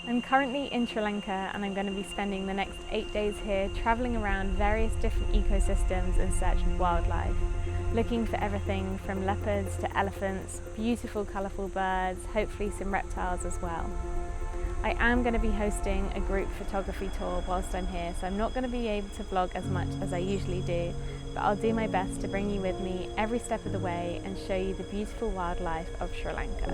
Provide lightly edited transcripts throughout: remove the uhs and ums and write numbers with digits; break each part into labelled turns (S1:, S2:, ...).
S1: I'm currently in Sri Lanka and I'm going to be spending the next 8 days here travelling around various different ecosystems in search of wildlife, looking for everything from leopards to elephants, beautiful colourful birds, hopefully some reptiles as well. I am going to be hosting a group photography tour whilst I'm here, so I'm not going to be able to vlog as much as I usually do, but I'll do my best to bring you with me every step of the way and show you the beautiful wildlife of Sri Lanka.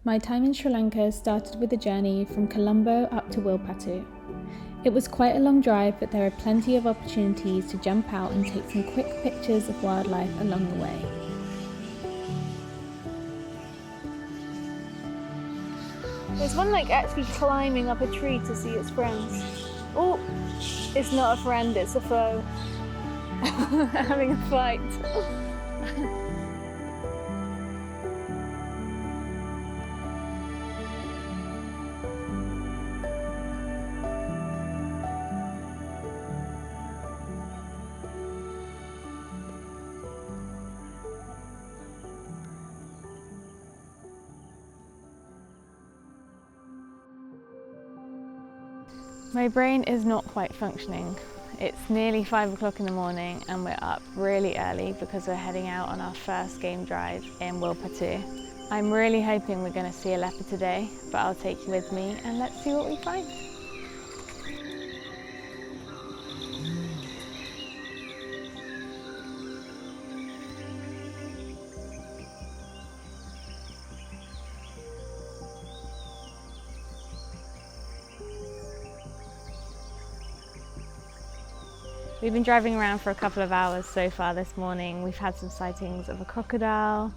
S1: My time in Sri Lanka started with a journey from Colombo up to Wilpattu. It was quite a long drive, but there are plenty of opportunities to jump out and take some quick pictures of wildlife along the way. There's one actually climbing up a tree to see its friends. Oh, it's not a friend, it's a foe. Having a fight. My brain is not quite functioning. It's nearly 5 o'clock in the morning and we're up really early because we're heading out on our first game drive in Wilpattu. I'm really hoping we're going to see a leopard today, but I'll take you with me and let's see what we find. We've been driving around for a couple of hours so far this morning. We've had some sightings of a crocodile,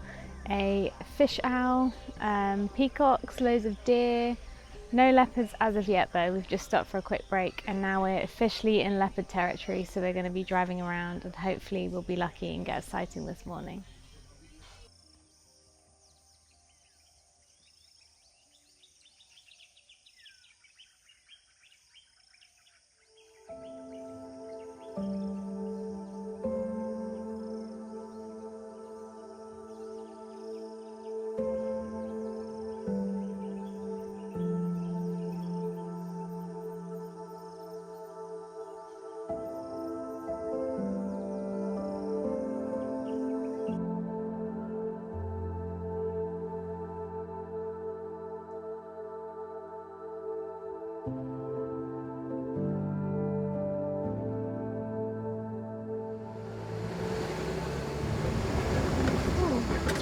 S1: a fish owl, peacocks, loads of deer. No leopards as of yet though. We've just stopped for a quick break and now we're officially in leopard territory, so we're going to be driving around and hopefully we'll be lucky and get a sighting this morning.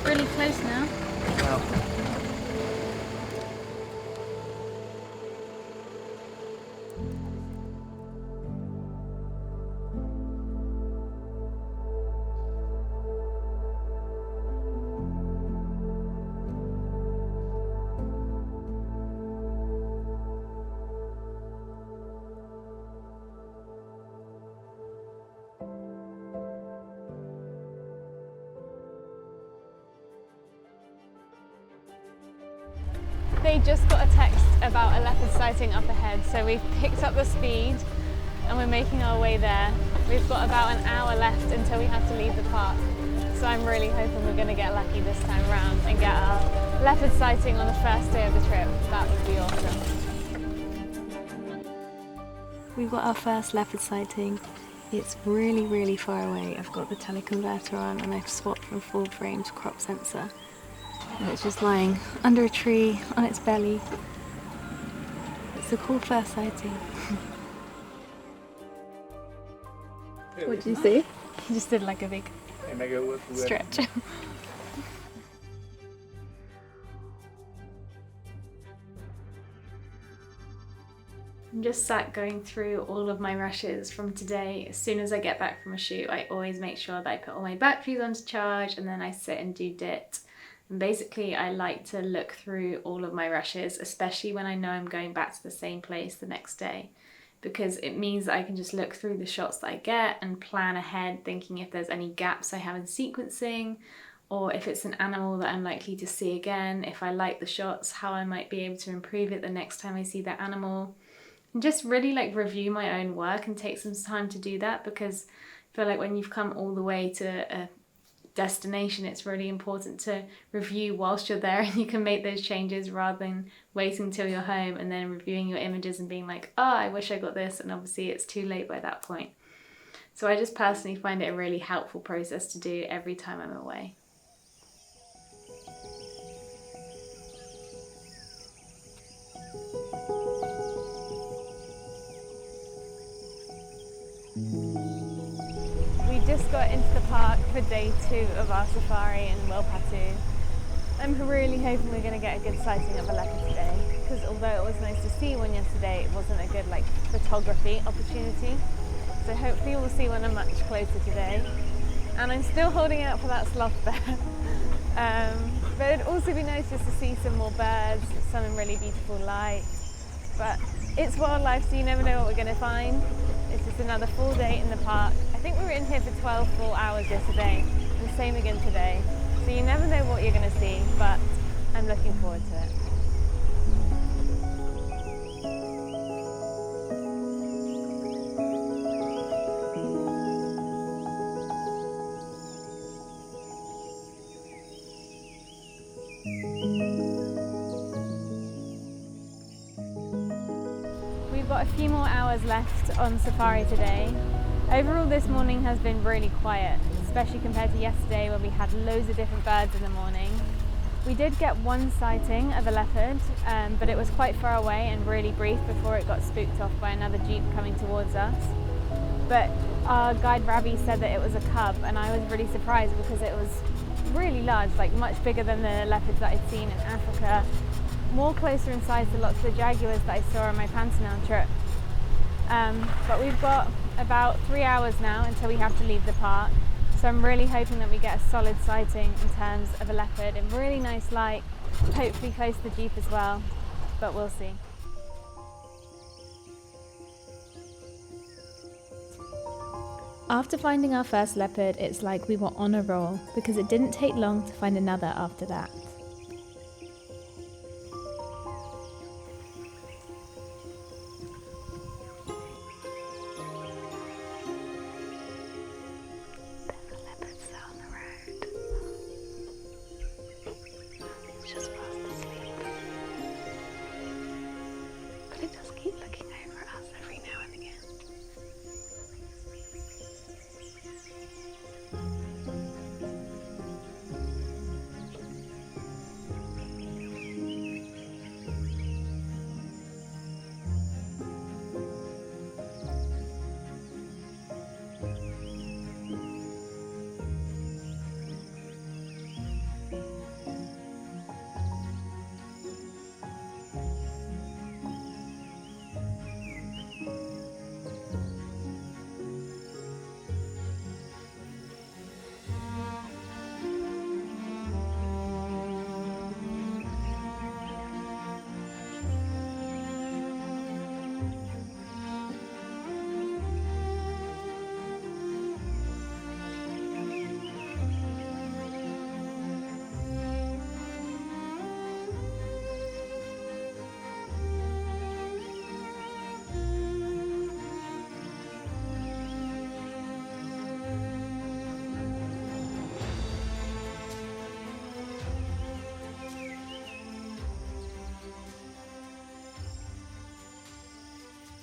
S1: Really close now. They just got a text about a leopard sighting up ahead, so we've picked up the speed and we're making our way there. We've got about an hour left until we have to leave the park, so I'm really hoping we're going to get lucky this time around and get our leopard sighting on the first day of the trip. That would be awesome. We've got our first leopard sighting. It's really far away. I've got the teleconverter on and I've swapped from full frame to crop sensor. And it's just lying under a tree on its belly. It's a cool first sighting. What did you see? He just did like a big stretch. I'm just sat going through all of my rushes from today. As soon as I get back from a shoot, I always make sure that I put all my batteries onto charge and then I sit and do DIT. And basically I like to look through all of my rushes, especially when I know I'm going back to the same place the next day, because it means that I can just look through the shots that I get and plan ahead, thinking if there's any gaps I have in sequencing or if it's an animal that I'm likely to see again, if I like the shots, how I might be able to improve it the next time I see that animal. And just really like review my own work and take some time to do that, because I feel like when you've come all the way to a destination, it's really important to review whilst you're there, and you can make those changes rather than waiting till you're home and then reviewing your images and being like, oh, I wish I got this, and obviously it's too late by that point. So I just personally find it a really helpful process to do every time I'm away. We just got into the park for day 2 of our safari in Wilpattu. I'm really hoping we're going to get a good sighting of a leopard today, because although it was nice to see one yesterday, it wasn't a good photography opportunity. So hopefully we'll see one much closer today. And I'm still holding out for that sloth bear. But it'd also be nice just to see some more birds, some in really beautiful light. But it's wildlife, so you never know what we're going to find. It's just another full day in the park. I think we were in here for 12 full hours yesterday, and the same again today. So you never know what you're going to see, but I'm looking forward to it. We've got a few more hours left on safari today. Overall, this morning has been really quiet, especially compared to yesterday where we had loads of different birds in the morning. We did get one sighting of a leopard, but it was quite far away and really brief before it got spooked off by another jeep coming towards us. But our guide Ravi said that it was a cub, and I was really surprised because it was really large, much bigger than the leopards that I'd seen in Africa, more closer in size to lots of the jaguars that I saw on my Pantanal trip. But we've got about 3 hours now until we have to leave the park, so I'm really hoping that we get a solid sighting in terms of a leopard in really nice light, hopefully close to the jeep as well, but we'll see. After finding our first leopard, it's like we were on a roll, because it didn't take long to find another after that.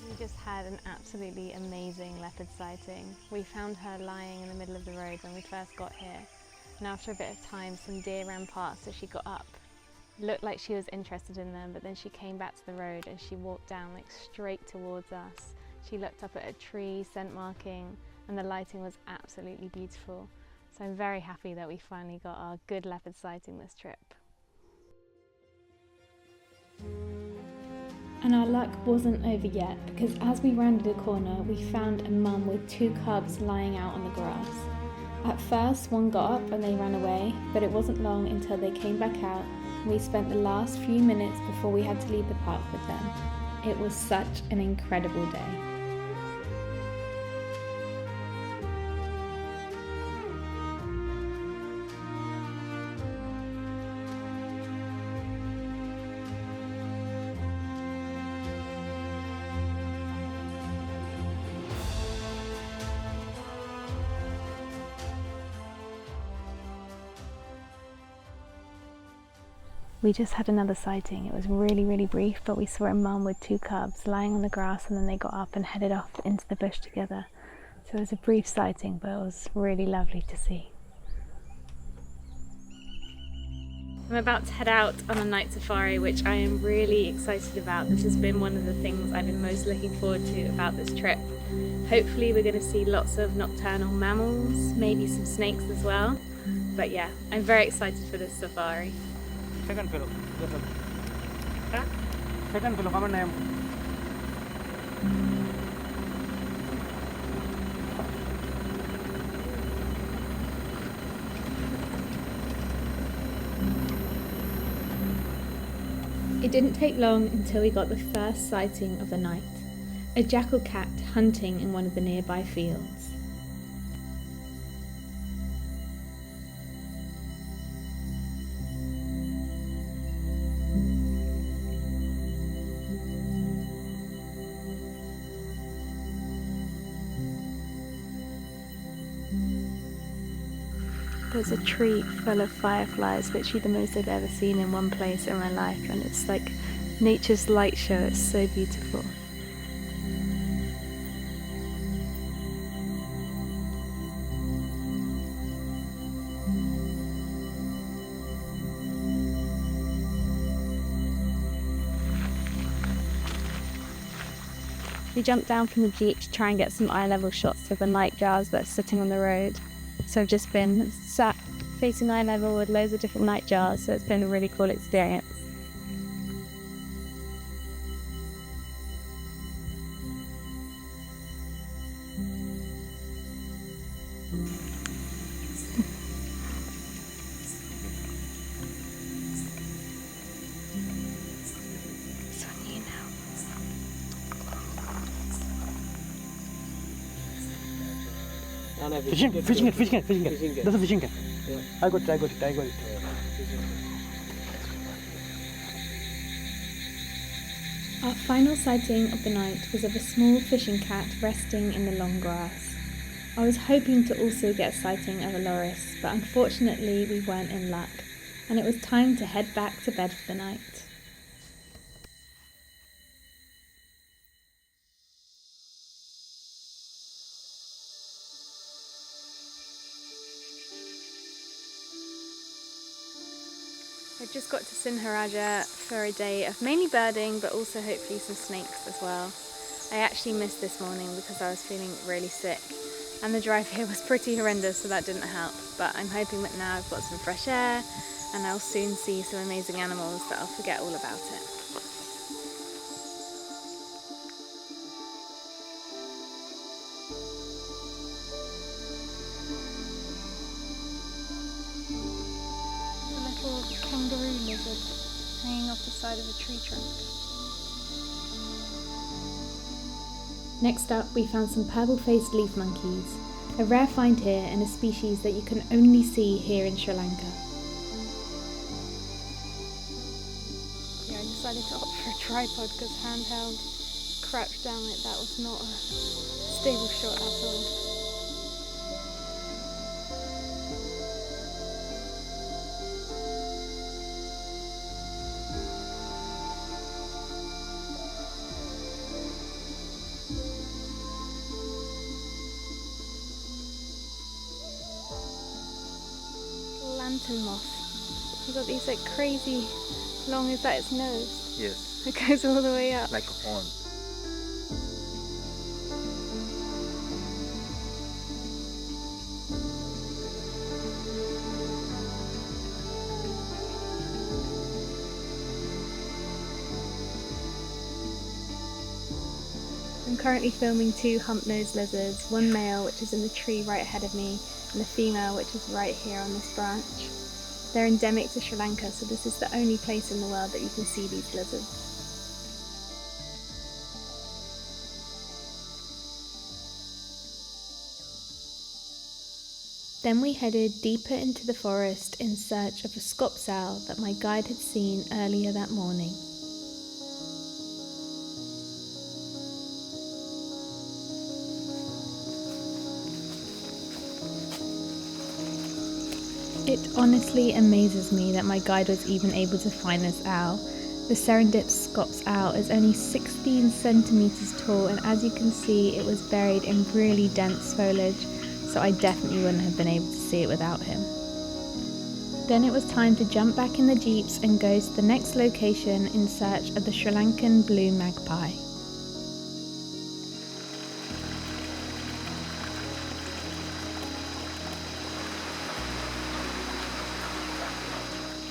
S1: We just had an absolutely amazing leopard sighting. We found her lying in the middle of the road when we first got here, and after a bit of time some deer ran past, so she got up. Looked like she was interested in them, but then she came back to the road and she walked down straight towards us. She looked up at a tree, scent marking, and the lighting was absolutely beautiful. So I'm very happy that we finally got our good leopard sighting this trip. And our luck wasn't over yet, because as we rounded a corner, we found a mum with 2 cubs lying out on the grass. At first, one got up and they ran away, but it wasn't long until they came back out, and we spent the last few minutes before we had to leave the park with them. It was such an incredible day. We just had another sighting. It was really brief, but we saw a mum with 2 cubs lying on the grass, and then they got up and headed off into the bush together. So it was a brief sighting, but it was really lovely to see. I'm about to head out on a night safari, which I am really excited about. This has been one of the things I've been most looking forward to about this trip. Hopefully we're going to see lots of nocturnal mammals, maybe some snakes as well. But yeah, I'm very excited for this safari.
S2: Second fellow. Second fellow, come on name.
S1: It didn't take long until we got the first sighting of the night. A jackal cat hunting in one of the nearby fields. There's a tree full of fireflies, literally the most I've ever seen in one place in my life, and it's like nature's light show. It's so beautiful. We jumped down from the jeep to try and get some eye-level shots of the nightjars that are sitting on the road. So I've just been sat facing eye level with loads of different nightjars, so it's been a really cool experience. It's on you now.
S2: Fishing it. That's a fishing cat. Yeah. I got it.
S1: Our final sighting of the night was of a small fishing cat resting in the long grass. I was hoping to also get a sighting of a loris, but unfortunately we weren't in luck, and it was time to head back to bed for the night. I just got to Sinharaja for a day of mainly birding, but also hopefully some snakes as well. I actually missed this morning because I was feeling really sick, and the drive here was pretty horrendous, so that didn't help. But I'm hoping that now I've got some fresh air, and I'll soon see some amazing animals that I'll forget all about it. Kangaroo lizard hanging off the side of a tree trunk. Next up, we found some purple-faced leaf monkeys, a rare find here and a species that you can only see here in Sri Lanka. Yeah, I decided to opt for a tripod because handheld, crouched down like that was not a stable shot at all. Lantern moth. You've got these like crazy long, is that its nose?
S2: Yes.
S1: It goes all the way up.
S2: Like a horn.
S1: I'm currently filming 2 hump-nosed lizards, one male which is in the tree right ahead of me, and a female which is right here on this branch. They're endemic to Sri Lanka, so this is the only place in the world that you can see these lizards. Then we headed deeper into the forest in search of a scops owl that my guide had seen earlier that morning. It honestly amazes me that my guide was even able to find this owl. The Serendip Scops owl is only 16 centimeters tall, and as you can see, it was buried in really dense foliage, so I definitely wouldn't have been able to see it without him. Then it was time to jump back in the jeeps and go to the next location in search of the Sri Lankan blue magpie.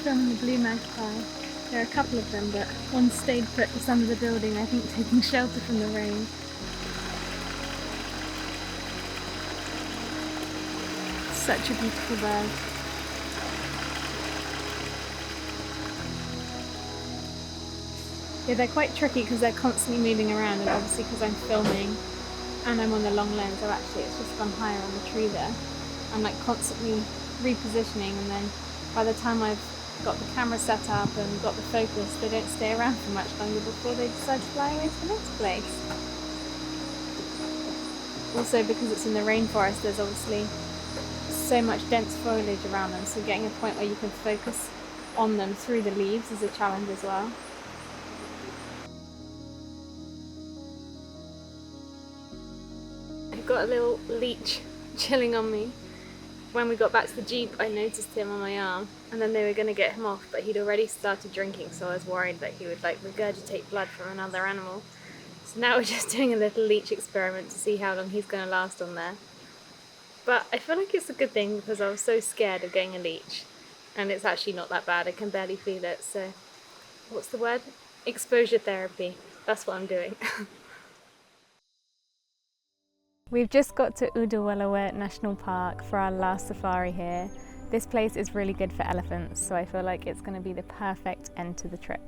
S1: Filming the blue magpie. There are a couple of them, but one stayed put just under the building, I think taking shelter from the rain. Such a beautiful bird. Yeah, they're quite tricky because they're constantly moving around, and obviously because I'm filming and I'm on the long lens, it's just gone higher on the tree there. I'm like constantly repositioning, and then by the time I've got the camera set up and got the focus, they don't stay around for much longer before they decide to fly away to the next place. Also, because it's in the rainforest, there's obviously so much dense foliage around them, so getting a point where you can focus on them through the leaves is a challenge as well. I've got a little leech chilling on me. When we got back to the jeep, I noticed him on my arm, and then they were going to get him off, but he'd already started drinking, so I was worried that he would like regurgitate blood from another animal. So now we're just doing a little leech experiment to see how long he's going to last on there. But I feel like it's a good thing because I was so scared of getting a leech, and it's actually not that bad. I can barely feel it, so what's the word? Exposure therapy. That's what I'm doing. We've just got to Udawalawe National Park for our last safari here. This place is really good for elephants, so I feel like it's going to be the perfect end to the trip.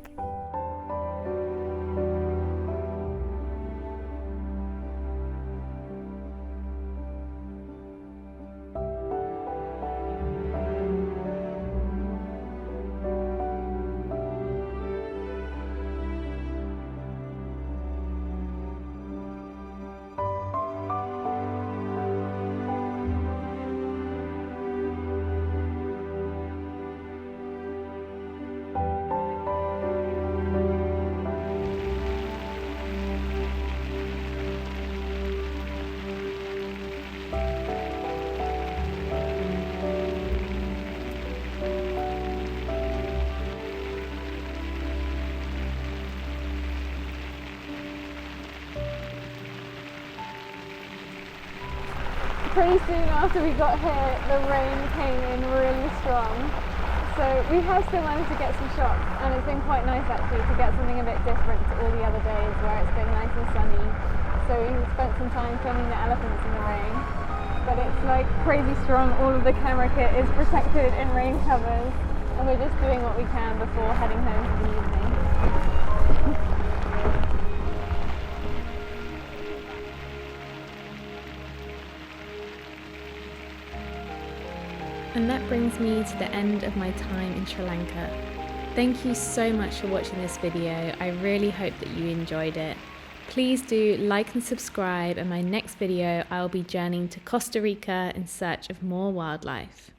S1: Pretty soon after we got here, the rain came in really strong. So we have still managed to get some shots, and it's been quite nice actually to get something a bit different to all the other days where it's been nice and sunny. So we spent some time filming the elephants in the rain. But it's like crazy strong, all of the camera kit is protected in rain covers, and we're just doing what we can before heading home for the evening. And that brings me to the end of my time in Sri Lanka. Thank you so much for watching this video. I really hope that you enjoyed it. Please do like and subscribe, and my next video I'll be journeying to Costa Rica in search of more wildlife.